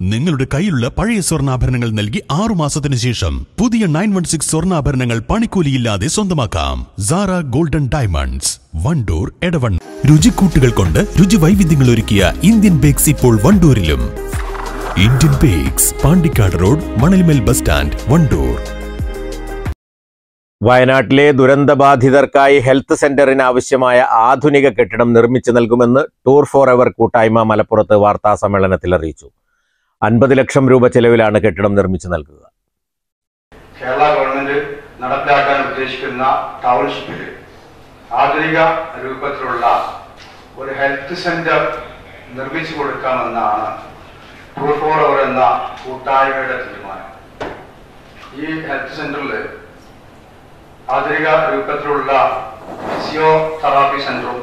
നിങ്ങളുടെ കയ്യിലുള്ള പഴയ സ്വർണ്ണാഭരണങ്ങൾ നൽകി 6 മാസത്തിന് ശേഷം പുതിയ 916 സ്വർണ്ണാഭരണങ്ങൾ പണിക്കൂലിയില്ലാതെ സ്വന്തമാക്കാം. Sara golden diamonds, Wandoor, Edavanna. രുചിക്കൂട്ടുകൾ കൊണ്ട് രുചി വൈവിധ്യങ്ങൾ ഒരുക്കിയ ഇന്ത്യൻ ബേക്സ് ഇപ്പോൾ വണ്ടൂരിലും. Indian bakes, Pandikkad road, Manalmel bus stand, Wandoor. വയനാട്ടിലെ ദുരന്തബാധിതർക്കായി ഹെൽത്ത് സെന്ററിന് ആവശ്യമായ ആധുനിക കെട്ടിടം നിർമ്മിച്ചു നൽകുമെന്ന് ടൂർ ഫോർ എവർ കൂട്ടായ്മ മലപ്പുറത്ത് വാർത്താ സമ്മേളനത്തിൽ അറിയിച്ചു. 50 ലക്ഷം രൂപ ചെലവിലാണ് കെട്ടിടം നിർമ്മിച്ചു നൽകുക. കേരള ഗവൺമെന്റ് നടപ്പിലാക്കാൻ ഉദ്ദേശിക്കുന്ന ടൗൺഷിപ്പിൽ ആധുനിക രൂപത്തിലുള്ള ഒരു ഹെൽത്ത് സെന്റർ നിർമ്മിച്ചു കൊടുക്കാമെന്നാണ് ടൂർ ഫോർ എവർ എന്ന കൂട്ടായ്മയുടെ തീരുമാനം. ഈ ഹെൽത്ത് സെന്ററിൽ ആധുനിക രൂപത്തിലുള്ള ഫിസിയോതെറാപ്പി സെന്ററും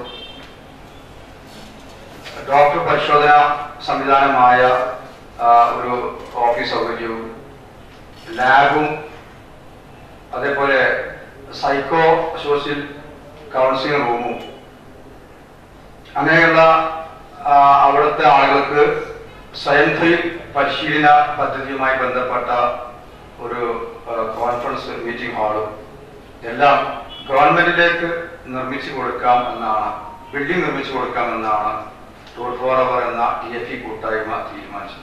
ഡോക്ടർ പരിശോധന സംവിധാനമായ ഒരു ഓഫീസ് സൗകര്യവും ലാബും അതേപോലെ സൈക്കോ സോഷ്യൽ കൗൺസിലിംഗ് റൂമും അങ്ങനെയുള്ള അവിടുത്തെ ആളുകൾക്ക് സ്വയം തൊഴിൽ പരിശീലന പദ്ധതിയുമായി ബന്ധപ്പെട്ട ഒരു കോൺഫറൻസ് മീറ്റിംഗ് ഹാളും എല്ലാം ഗവൺമെന്റിലേക്ക് നിർമ്മിച്ചു കൊടുക്കാം എന്നാണ്, ബിൽഡിംഗ് നിർമ്മിച്ചു കൊടുക്കാമെന്നാണ് ടൂർ ഫോർ എവർ എന്ന DFE കൂട്ടായ്മ തീരുമാനിച്ചത്.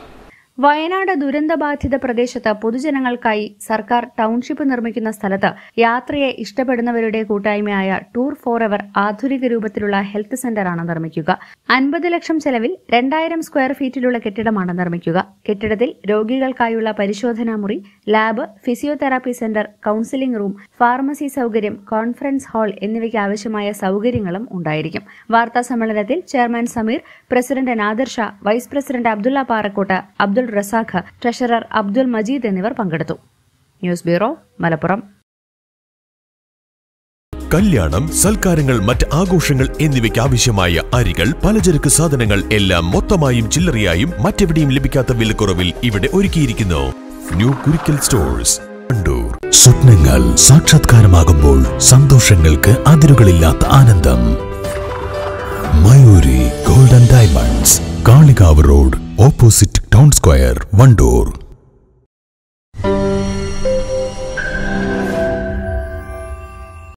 വയനാട് ദുരന്തബാധിത പ്രദേശത്ത് പൊതുജനങ്ങൾക്കായി സർക്കാർ ടൗൺഷിപ്പ് നിർമ്മിക്കുന്ന സ്ഥലത്ത് യാത്രയെ ഇഷ്ടപ്പെടുന്നവരുടെ കൂട്ടായ്മയായ ടൂർ ഫോർ എവർ ആധുനിക രൂപത്തിലുള്ള ഹെൽത്ത് സെന്ററാണ് നിർമ്മിക്കുക. 50 ലക്ഷം ചെലവിൽ 2000 സ്ക്വയർ ഫീറ്റിലുള്ള കെട്ടിടമാണ് നിർമ്മിക്കുക. കെട്ടിടത്തിൽ രോഗികൾക്കായുള്ള പരിശോധനാ മുറി, lab, physiotherapy centre, counselling room, pharmacy സൌകര്യം, കോൺഫറൻസ് ഹാൾ എന്നിവയ്ക്ക് ആവശ്യമായ സൌകര്യങ്ങളും ഉണ്ടായിരിക്കും. വാർത്താ സമ്മേളനത്തിൽ chairman Sameer, president Nadir Shah, vice president Abdulla Parakkot, Abdul Razak, treasurer Abdul Majeed എന്നിവർ പങ്കെടുത്തു. News bureau, Malappuram. കല്യാണം, സൽക്കാരങ്ങൾ, മറ്റ് ആഘോഷങ്ങൾ എന്നിവയ്ക്ക് ആവശ്യമായ അരികൾ, പലചരക്ക് സാധനങ്ങൾ എല്ലാം മൊത്തമായും ചില്ലറയായും മറ്റെവിടെയും ലഭിക്കാത്ത വിലക്കുറവിൽ ഇവിടെ ഒരുക്കിയിരിക്കുന്നു. New Kurikkal stores, Wandoor. സ്വപ്നങ്ങൾ സാക്ഷാത്കാരമാകുമ്പോൾ സന്തോഷങ്ങൾക്ക് അതിരുകളില്ലാത്ത ആനന്ദം. Mayuri golden diamonds, Kalikavu road, opposite town square, Wandoor.